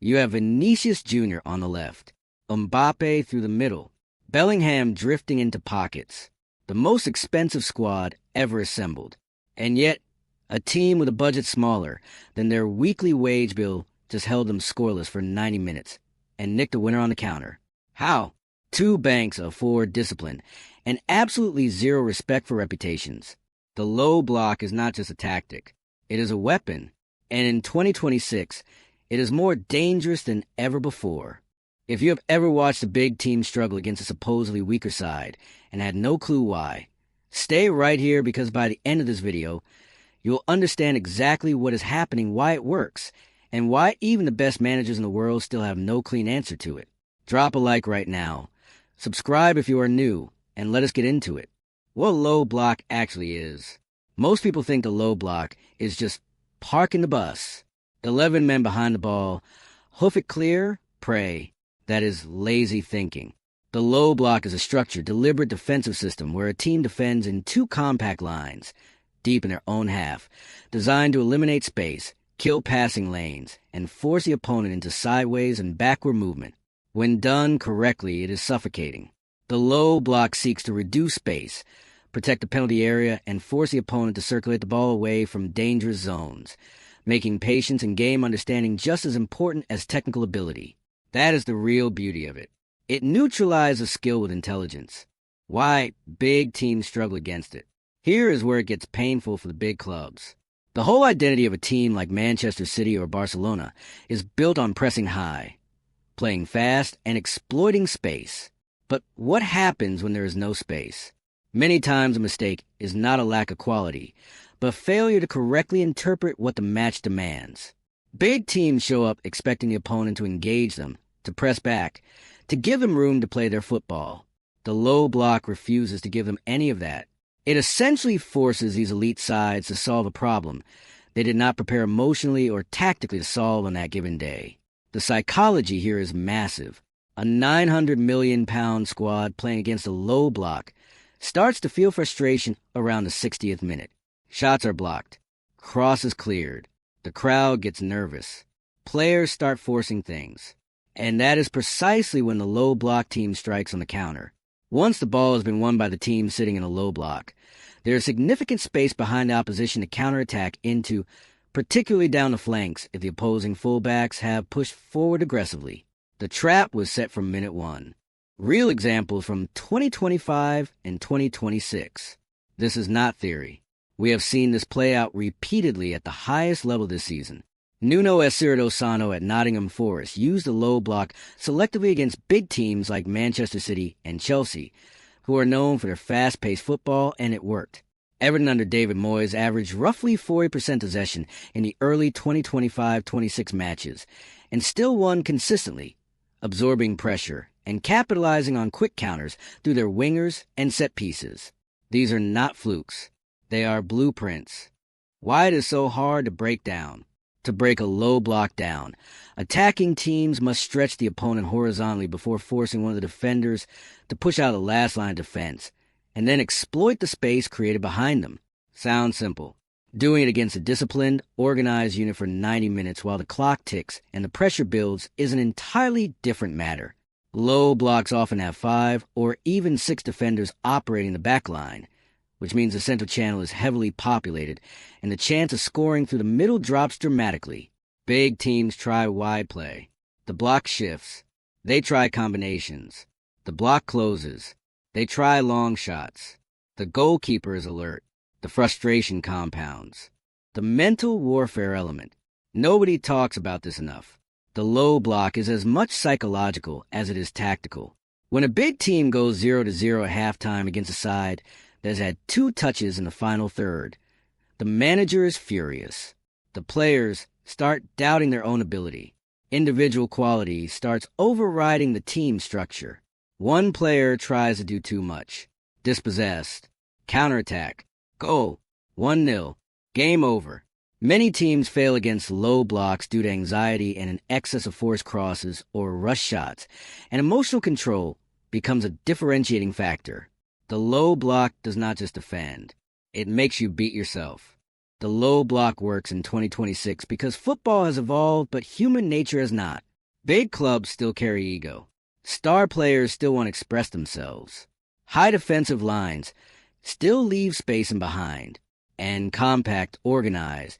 You have Vinicius Jr. on the left, Mbappe through the middle, Bellingham drifting into pockets. The most expensive squad ever assembled. And yet, a team with a budget smaller than their weekly wage bill just held them scoreless for 90 minutes and nicked a winner on the counter. How? Two banks of forward discipline and absolutely zero respect for reputations. The low block is not just a tactic. It is a weapon. And in 2026, it is more dangerous than ever before. If you have ever watched a big team struggle against a supposedly weaker side and had no clue why, stay right here because by the end of this video, you'll understand exactly what is happening, why it works, and why even the best managers in the world still have no clean answer to it. Drop a like right now. Subscribe if you are new, and let us get into it. What low block actually is. Most people think the low block is just parking the bus. 11 men behind the ball, hoof it clear, pray. That is lazy thinking. The low block is a structured, deliberate defensive system where a team defends in two compact lines, deep in their own half, designed to eliminate space, kill passing lanes, and force the opponent into sideways and backward movement. When done correctly, it is suffocating. The low block seeks to reduce space, protect the penalty area, and force the opponent to circulate the ball away from dangerous zones, making patience and game understanding just as important as technical ability. That is the real beauty of it. It neutralizes skill with intelligence. Why big teams struggle against it. Here is where it gets painful for the big clubs. The whole identity of a team like Manchester City or Barcelona is built on pressing high, playing fast, and exploiting space. But what happens when there is no space? Many times a mistake is not a lack of quality, but failure to correctly interpret what the match demands. Big teams show up expecting the opponent to engage them, to press back, to give them room to play their football. The low block refuses to give them any of that. It essentially forces these elite sides to solve a problem they did not prepare emotionally or tactically to solve on that given day. The psychology here is massive. A 900 million pound squad playing against a low block starts to feel frustration around the 60th minute. Shots are blocked. Crosses cleared. The crowd gets nervous. Players start forcing things. And that is precisely when the low block team strikes on the counter. Once the ball has been won by the team sitting in a low block, there is significant space behind the opposition to counterattack into, particularly down the flanks if the opposing fullbacks have pushed forward aggressively. The trap was set from minute one. Real examples from 2025 and 2026. This is not theory. We have seen this play out repeatedly at the highest level this season. Nuno Espirito Santo at Nottingham Forest used the low block selectively against big teams like Manchester City and Chelsea, who are known for their fast-paced football, and it worked. Everton under David Moyes averaged roughly 40% possession in the early 2025-26 matches, and still won consistently, absorbing pressure and capitalizing on quick counters through their wingers and set pieces. These are not flukes. They are blueprints. Why it is so hard to break down. To break a low block down, attacking teams must stretch the opponent horizontally before forcing one of the defenders to push out the last line of defense, and then exploit the space created behind them. Sounds simple. Doing it against a disciplined, organized unit for 90 minutes while the clock ticks and the pressure builds is an entirely different matter. Low blocks often have 5 or even 6 defenders operating the back line, which means the central channel is heavily populated, and the chance of scoring through the middle drops dramatically. Big teams try wide play. The block shifts. They try combinations. The block closes. They try long shots. The goalkeeper is alert. The frustration compounds. The mental warfare element. Nobody talks about this enough. The low block is as much psychological as it is tactical. When a big team goes 0-0 at halftime against a side that has had 2 touches in the final third, the manager is furious. The players start doubting their own ability. Individual quality starts overriding the team structure. One player tries to do too much. Dispossessed. Counterattack. Goal. 1-0. Game over. Many teams fail against low blocks due to anxiety and an excess of forced crosses or rush shots, and emotional control becomes a differentiating factor. The low block does not just defend. It makes you beat yourself. The low block works in 2026 because football has evolved, but human nature has not. Big clubs still carry ego. Star players still want to express themselves. High defensive lines still leave space behind. And compact, organized,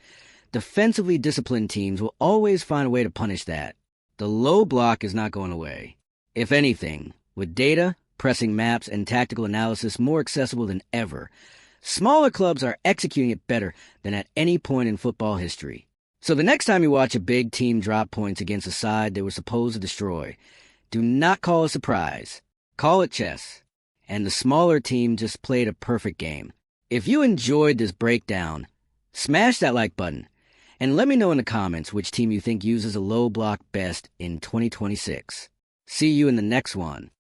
defensively disciplined teams will always find a way to punish that. The low block is not going away. If anything, with data, pressing maps, and tactical analysis more accessible than ever, smaller clubs are executing it better than at any point in football history. So the next time you watch a big team drop points against a side they were supposed to destroy, do not call it surprise. Call it chess. And the smaller team just played a perfect game. If you enjoyed this breakdown, smash that like button and let me know in the comments which team you think uses a low block best in 2026. See you in the next one.